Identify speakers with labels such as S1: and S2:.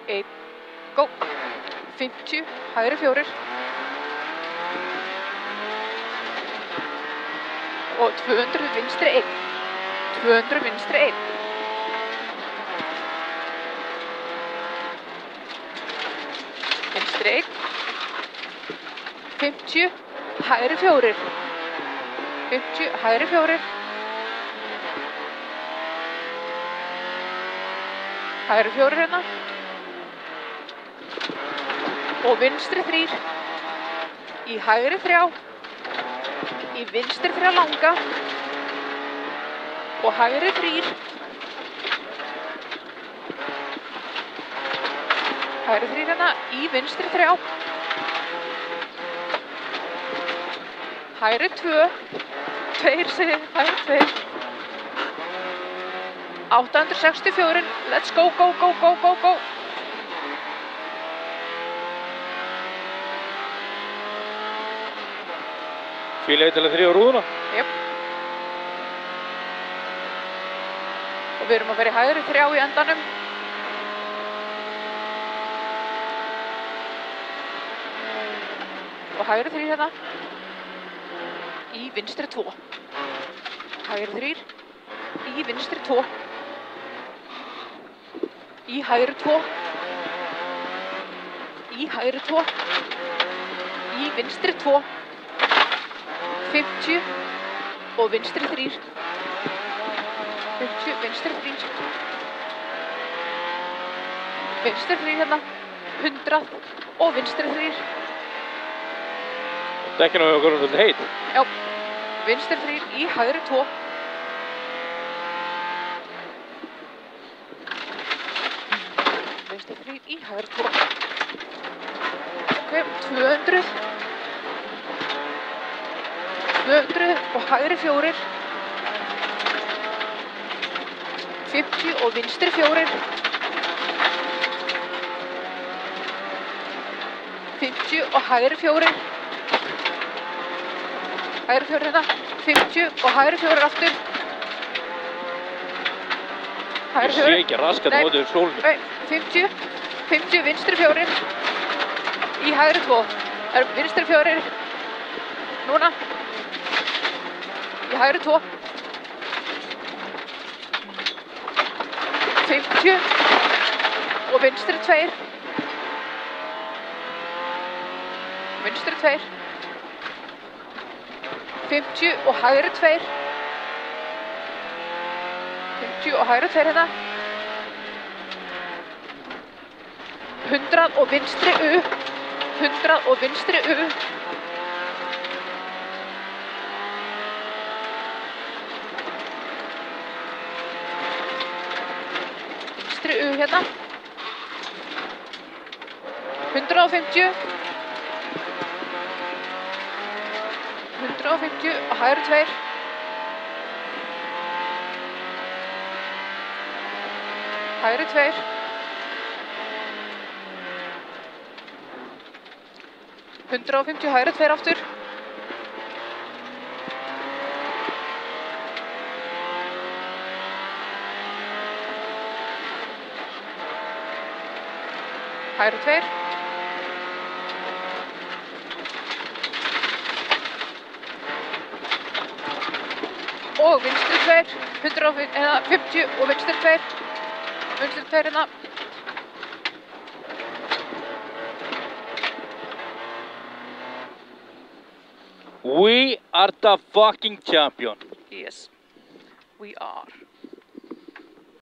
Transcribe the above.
S1: 1, go. 50, hægri 4. Og 200 vinstri 1. 200 vinstri 1. Vinstri 1. 50, hægri 4. 50, hægri 4. Hægri 4 hérna. Og vinstri 3. Í hægri 3. Í vinstri 3 langa. Og hægri 3. Hægri 3 hérna. Í vinstri 3. Hægri 2. 2 segir, hægri 2. 864. Let's go, go, go, go, go, go.
S2: Fílaði til að þrýja rúðuna?
S1: Jöp. Og við erum að vera í hægri 3 í endanum. Og hægri 3 hérna. Í vinstri 2. Hægri 3. Í vinstri 2. Í hægri 2. Í hægri 2. Í vinstri 2. 50 og vinstri 3. 50, vinstri 3. Vinstri 3 hérna. 100 og vinstri 3.
S2: Dekkinu hefur okkur svolítið heit.
S1: Já. Vinstri 3 í hægri 2. Vinstri 3 í hægri 2. Ok, 200. 200 og hægri 4. 50 og vinstri 4. 50 og hægri 4. Hægri 4 hérna. 50 og hægri 4 aftur. Hægri 4.
S2: Ég sé ekki raskat mótið sólinu.
S1: Nei, 50. 50 vinstri 4. Í hægri 2. Það er vinstri 4. Núna. Í hægri 2. 50 og vinstri 2. Vinstri 2. 50 og hægri 2. 50 og hægri 2 hérna. 100 og vinstri U. 100 og vinstri U. Vinstri U hérna. 150. 150 og hægri 2. Hægri 2. 150 hægri 2 aftur. Hægri 2. Og vinstri 2. 150 og vinstri 2. Vinstri 2 hérna.
S2: We are the fucking champion.
S1: Yes, we are.